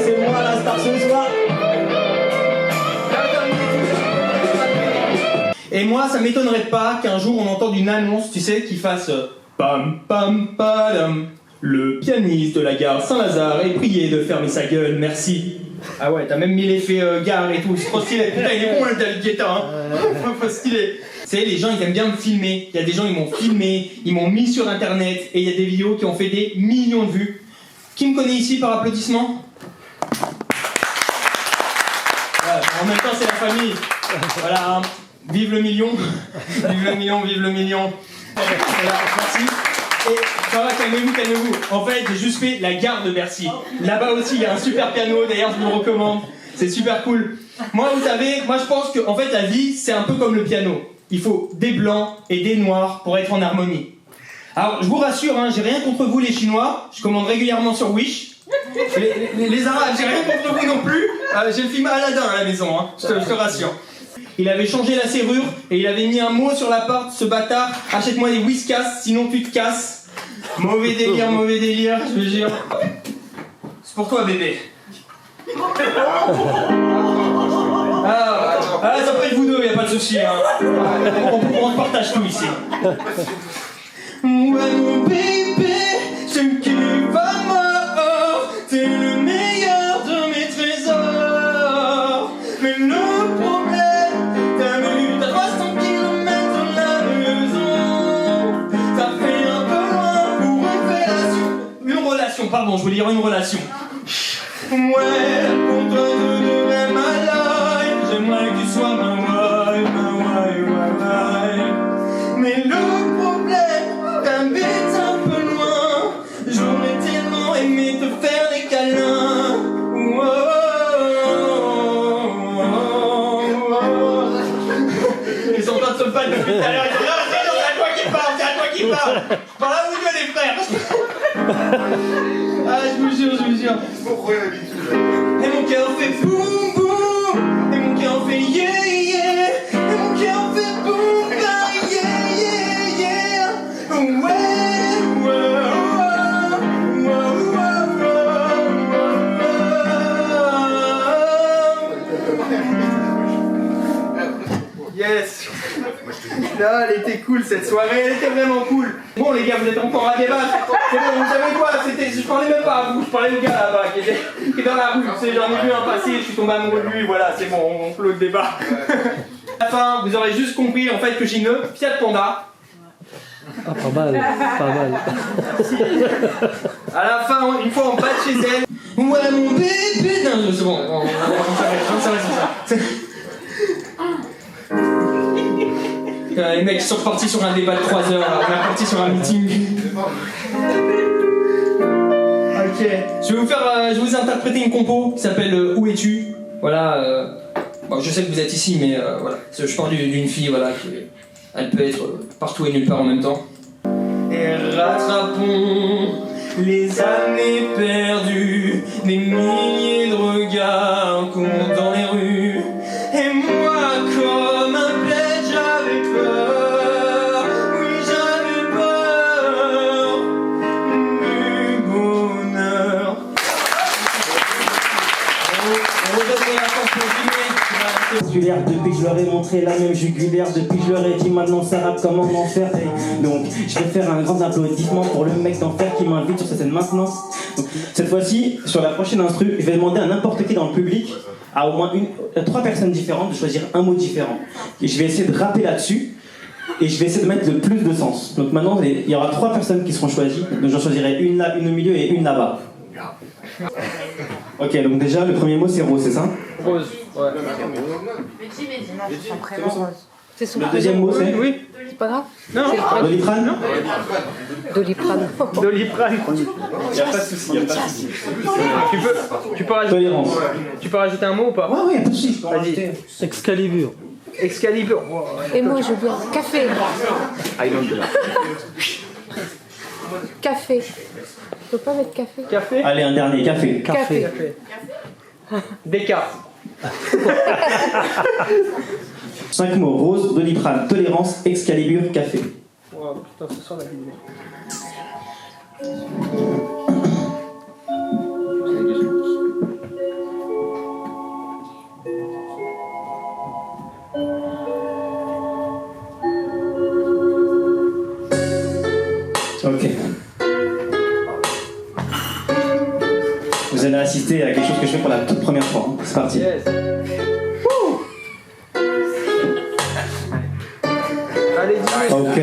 c'est moi la star ce soir. Et moi, ça m'étonnerait pas qu'un jour on entende une annonce, tu sais, qui fasse pam pam padam. Le pianiste de la gare Saint-Lazare est prié de fermer sa gueule, merci. Ah ouais, t'as même mis l'effet gare et tout, c'est trop stylé. Putain, il est bon le David Guetta, hein. Faut stylé. Tu sais, les gens ils aiment bien me filmer. Il y a des gens, ils m'ont filmé, ils m'ont mis sur internet et il y a des vidéos qui ont fait des millions de vues. Qui me connaît ici par applaudissement? Voilà, en même temps, c'est la famille. Voilà, hein. Vive le million. Vive le million, vive le million. Voilà, merci. Et ça va, calmez-vous, calmez-vous. En fait, j'ai juste fait la gare de Bercy. Là-bas aussi, il y a un super piano, d'ailleurs, je vous le recommande. C'est super cool. Moi, vous savez, moi je pense que en fait, la vie, c'est un peu comme le piano. Il faut des blancs et des noirs pour être en harmonie. Alors, je vous rassure, hein, j'ai rien contre vous les Chinois. Je commande régulièrement sur Wish. Les Arabes, j'ai rien contre vous non plus. J'ai le film Aladdin à la maison, hein, je te rassure. Il avait changé la serrure et il avait mis un mot sur la porte, ce bâtard. Achète-moi des Whiskas, sinon tu te casses. Mauvais délire, je vous jure. C'est pour toi, bébé. Ah, ça peut être vous deux, y a pas de souci. Hein. On partage tout ici. Ouais, mon bébé, je kiffe à mort. T'es le meilleur de mes trésors. Mais le problème, t'as 300 km de la maison. Ça fait un peu loin pour une relation, pardon, je voulais dire une relation. Ouais, pour toi je devrais ma life. J'aimerais que tu sois ma wife. Mais le problème, t'habites un peu loin. J'aurais tellement aimé te faire des câlins. Ils sont en train de se battre depuis tout à l'heure. C'est à toi qui parle. Par là, vous deux les frères. Ah, je vous jure. Et mon cœur fait boum boum. Et mon cœur fait yeah yeah. Et mon cœur fait boum bah yeah yeah. Yes. Là, elle était cool cette soirée, elle était vraiment cool. Bon les gars, vous êtes encore à débattre. C'est bon, vous savez quoi, je parlais même pas à vous, je parlais au gars là-bas qui est dans la rue. J'en ai vu un passer, je suis tombé amoureux de lui, voilà, c'est bon, on clôt le débat. À la fin, vous aurez juste compris en fait que j'ai une Fiat Panda. Ah, pas mal. À la fin, une fois en bas de chez elle. Ouais mon bébé. Non, c'est bon, on s'arrête sur ça. Les mecs sont partis sur un débat de 3 heures, on est parti sur un meeting. Ok, je vais vous interpréter une compo qui s'appelle Où es-tu? Voilà, bon, je sais que vous êtes ici, mais voilà, je parle d'une fille, voilà, elle peut être partout et nulle part en même temps. Et rattrapons les années perdues, des milliers de regards courent dans les rues, et moi comme un plaid j'avais peur, oui j'avais peur du bonheur. On redonne la chance pour jugulaire, depuis que je leur ai montré la même jugulaire, depuis que je leur ai dit maintenant ça rappe comment en faire. Donc je vais faire un grand applaudissement pour le mec d'enfer qui m'invite sur cette scène maintenant. Donc, cette fois-ci, sur la prochaine instru, je vais demander à n'importe qui dans le public, à au moins 3 personnes différentes, de choisir un mot différent. Et je vais essayer de rapper là-dessus, et je vais essayer de mettre le plus de sens. Donc maintenant, il y aura 3 personnes qui seront choisies, donc j'en choisirai une là, une au milieu et une là-bas. Ok, donc déjà, le premier mot c'est rose, c'est ça? Rose, ouais. C'est son Le deuxième mot c'est? Oui. C'est pas grave. Non. Doliprane? Doliprane. Doliprane. Y'a pas de soucis, Tu peux rajouter... Tolérance. Tu peux rajouter un mot ou pas? Ouais, y'a pas de soucis, je peux rajouter. Excalibur. Excalibur. Et moi je veux café. Café. Je peux pas mettre café. Café. Allez, un dernier, café. Café. Descartes. 5 mots, rose, Doliprane, tolérance, Excalibur, café. Oh putain, ce soir la vidéo. assister à quelque chose que je fais pour la toute première fois. C'est parti. Yes. Allez, dis-le. Ok.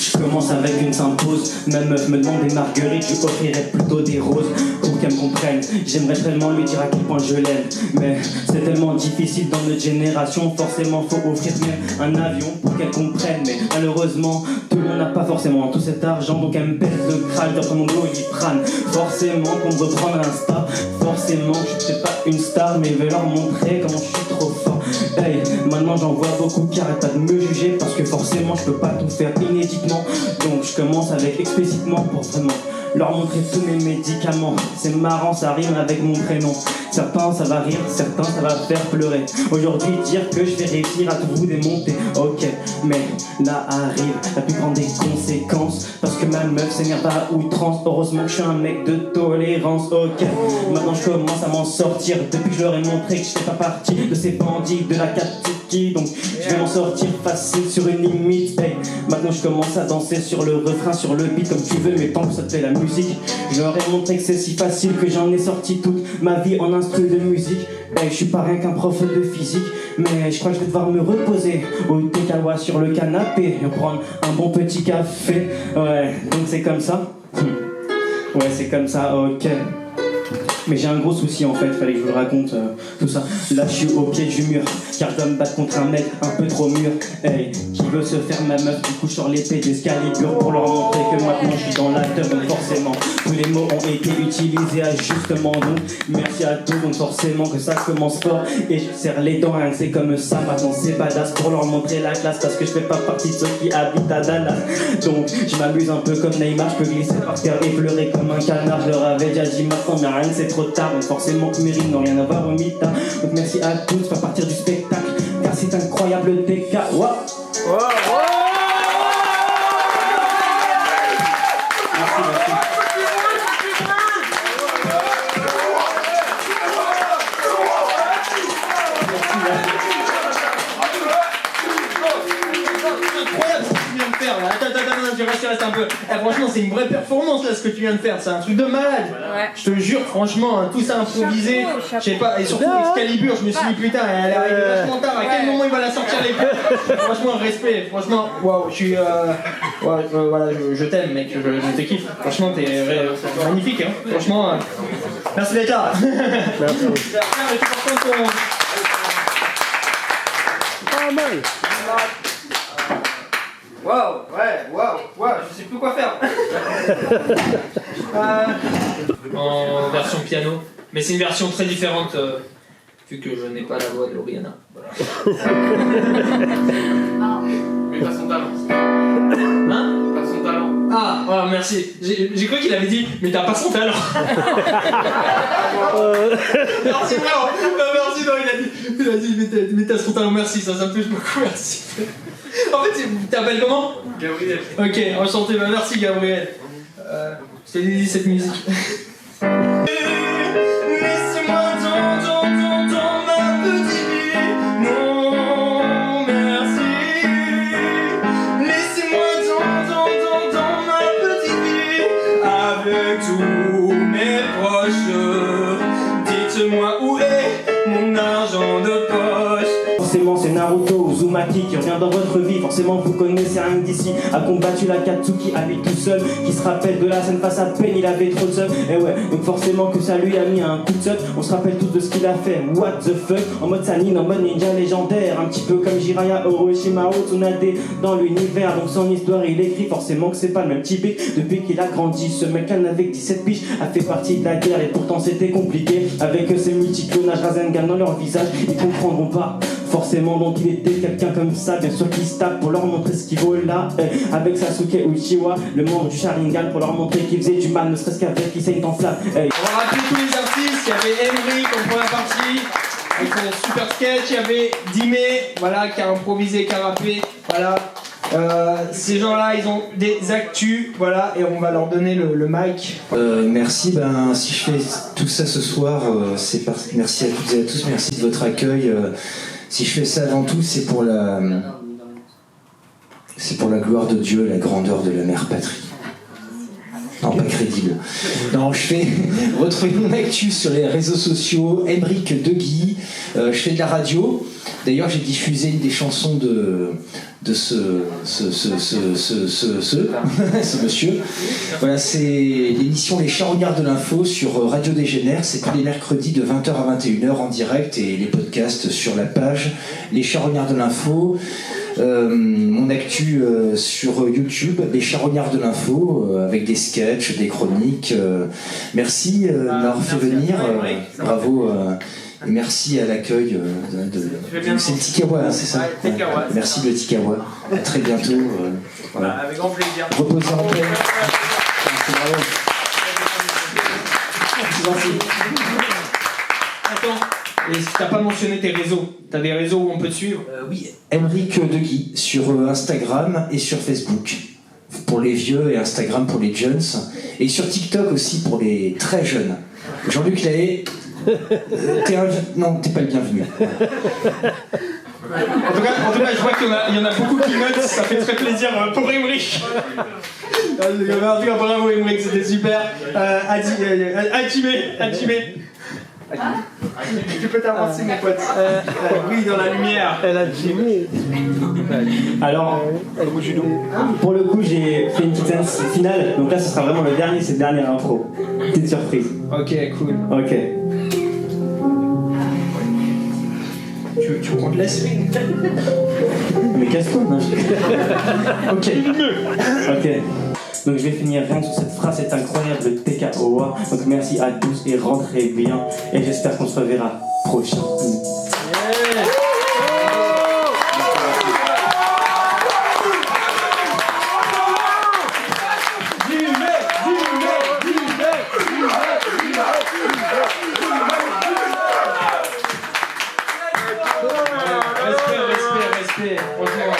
Je commence avec une simple pause. Ma meuf me demande des marguerites, je lui offrirais plutôt des roses. Pour qu'elle me comprenne, j'aimerais tellement lui dire à quel point je l'aime. Mais c'est tellement difficile dans notre génération. Forcément faut offrir même un avion pour qu'elle comprenne. Mais malheureusement, tout le monde n'a pas forcément tout cet argent. Donc elle me pèse le crâne, dans mon dos Doliprane. Forcément pour me reprendre à l'insta. Forcément je suis peut-être pas une star, mais je vais leur montrer comment je suis trop fort. Hey, maintenant j'en vois beaucoup qui arrêtent pas de me juger, parce que forcément je peux pas tout faire inéditement. Donc je commence avec explicitement pour vraiment leur montrer tous mes médicaments. C'est marrant, ça rime avec mon prénom. Certains ça va rire, certains ça va faire pleurer. Aujourd'hui dire que je vais réussir à tout vous démonter. Ok, mais là arrive la plus grande des conséquences, parce que ma meuf s'énerve à outrance. Heureusement que je suis un mec de tolérance. Ok, maintenant je commence à m'en sortir, depuis que je leur ai montré que je fais pas partie de ces bandits de la Katsuki. Donc je vais m'en sortir facile sur une limite. Hey, maintenant je commence à danser sur le refrain, sur le beat comme tu veux, mais tant que ça te fait la musique. Je leur ai montré que c'est si facile que j'en ai sorti toute ma vie en instru de musique. Hey, je suis pas rien qu'un prof de physique, mais je crois que je vais devoir me reposer au Tekawa sur le canapé et prendre un bon petit café. Ouais, donc c'est comme ça. Ouais, c'est comme ça, ok. Mais j'ai un gros souci en fait, fallait que je vous le raconte tout ça. Là je suis au pied du mur, car je dois me battre contre un mec un peu trop mûr. Hey, qui veut se faire ma meuf, du coup sur l'épée d'Excalibur pour leur montrer que maintenant je suis dans la teuf. Donc forcément, tous les mots ont été utilisés à justement. Donc merci à tous, donc forcément que ça commence fort. Et je serre les dents, rien que c'est comme ça. Maintenant c'est badass pour leur montrer la classe, parce que je fais pas partie de ceux qui habitent à Dallas. Donc je m'amuse un peu comme Neymar, je peux glisser par terre et pleurer comme un canard. Je leur avais déjà dit maintenant, mais rien que c'est trop tard, donc forcément que mes rimes n'ont rien à voir au mythe. Donc merci à tous, faire partir du spectacle, car c'est incroyable DK. Wow. Merci. Incroyable ce que tu viens de faire là. Attends, tu restes un peu. Eh, franchement, c'est une vraie performance là ce que tu viens de faire. C'est un truc de malade. Ouais. Je te jure, franchement, tout ça improvisé. Je sais pas, et surtout Excalibur, je me suis dit putain, elle arrive vachement tard. À quel moment il va la sortir les coups? Franchement, respect. Franchement, waouh, je suis. Voilà, je t'aime, mec. Je te kiffe. Franchement, t'es magnifique. Hein. Franchement, merci d'être là. Merci. Pas mal. Waouh, je sais plus quoi faire. En version piano, mais c'est une version très différente vu que je n'ai pas la voix de Rihanna. Voilà. Mais pas son talent. Hein? Pas son talent. Ah, voilà, merci. J'ai cru qu'il avait dit, mais t'as pas son talent. Merci, vraiment. Merci, non, il a dit, mais t'as son talent, merci, ça me touche beaucoup, merci. En fait, tu t'appelles comment? Gabriel. Ok, enchanté, bah merci Gabriel. Je t'ai dédié cette musique. Laissez-moi dans ma petite vie. Non, merci. Laissez-moi dans ma petite vie. Avec tous mes proches. Dites-moi où est mon argent de poche. Forcément c'est Naruto ou Uzumaki qui revient dans votre vie. Forcément vous connaissez un d'ici, a combattu la Katsuki à lui tout seul, qui se rappelle de la scène face à Pain, il avait trop de seum. Et ouais, donc forcément que ça lui a mis un coup de seum. On se rappelle tous de ce qu'il a fait, what the fuck. En mode Sanin, en mode ninja légendaire, un petit peu comme Jiraiya Orochimaru Tsunade dans l'univers. Donc son histoire il écrit forcément que c'est pas le même typique. Depuis qu'il a grandi, ce mec-là avec 17 piges a fait partie de la guerre, et pourtant c'était compliqué. Avec ses multiclonages Rasengan dans leur visage, ils comprendront pas. Forcément donc il était quelqu'un comme ça, bien sûr qu'il se tape pour leur montrer ce qu'il vaut là. Avec Sasuke Uchiwa, le membre du Sharingan, pour leur montrer qu'il faisait du mal, ne serait-ce qu'avec qui saigne en flamme. On va rappeler tous les artistes, il y avait Emery comme première partie, avec son super sketch, il y avait Dime, voilà, qui a improvisé, qui a rappé, voilà. Ces gens-là, ils ont des actus, voilà, et on va leur donner le mic. Merci, si je fais tout ça ce soir, merci à toutes et à tous, merci de votre accueil. Si je fais ça avant tout, c'est pour la gloire de Dieu, la grandeur de la mère patrie. Non, pas crédible. Non, retrouvez mon actu sur les réseaux sociaux, Aymeric Deguy. Je fais de la radio. D'ailleurs, j'ai diffusé une des chansons de ce monsieur. Voilà, c'est l'émission Les Charognards de l'info sur Radio Dégénère. C'est tous les mercredis de 20h à 21h en direct et les podcasts sur la page Les Charognards de l'info. Mon actu sur YouTube, Les Charognards de l'info, avec des sketchs, des chroniques. Merci de m'avoir fait venir. Bravo. Et merci à l'accueil c'est le Tikawa, hein, c'est ça? Ouais, Tikawa. Merci le Tikawa. À très bientôt. Voilà. Avec grand plaisir. Reposez en paix. Merci. Attends, et si t'as pas mentionné tes réseaux, t'as des réseaux où on peut te suivre? Oui, Aymeric Deguy sur Instagram et sur Facebook pour les vieux et Instagram pour les jeunes et sur TikTok aussi pour les très jeunes. Jean-Luc Lahaye, non, t'es pas le bienvenu. En tout cas, je vois qu'il y en a beaucoup qui notent, ça fait très plaisir pour Aymeric. En tout cas, bravo Aymeric, c'était super. Adjimé. Tu peux t'avancer mon pote. Oui, dans la lumière. Elle a gimé. Alors, pour le coup, j'ai fait une petite séance finale. Donc là, ce sera vraiment c'est le dernier intro. Petite surprise. Ok, cool. Ok. Tu veux qu'on te laisse? Mais casse-toi, non? Ok. Ok. Donc je vais finir rien sur cette phrase, c'est incroyable TKOA. Donc merci à tous et rentrez bien. Et j'espère qu'on se reverra prochain. Respect, franchement.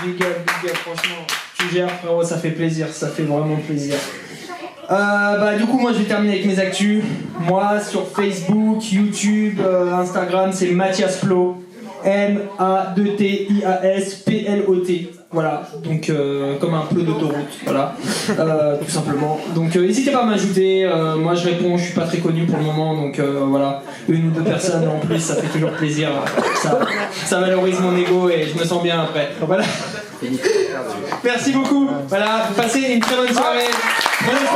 Big up, franchement. Tu gères, frérot, ça fait plaisir, ça fait vraiment plaisir. Du coup, moi je vais terminer avec mes actus. Moi sur Facebook, YouTube, Instagram, c'est Mathias Plot. M-A-2-T-I-A-S-P-L-O-T. Voilà, donc comme un plot d'autoroute, voilà, tout simplement. Donc n'hésitez pas à m'ajouter, moi je réponds, je suis pas très connu pour le moment, donc voilà, une ou deux personnes en plus, ça fait toujours plaisir, ça valorise mon ego et je me sens bien après. Voilà. Merci beaucoup, voilà, passez une très bonne soirée. Bonne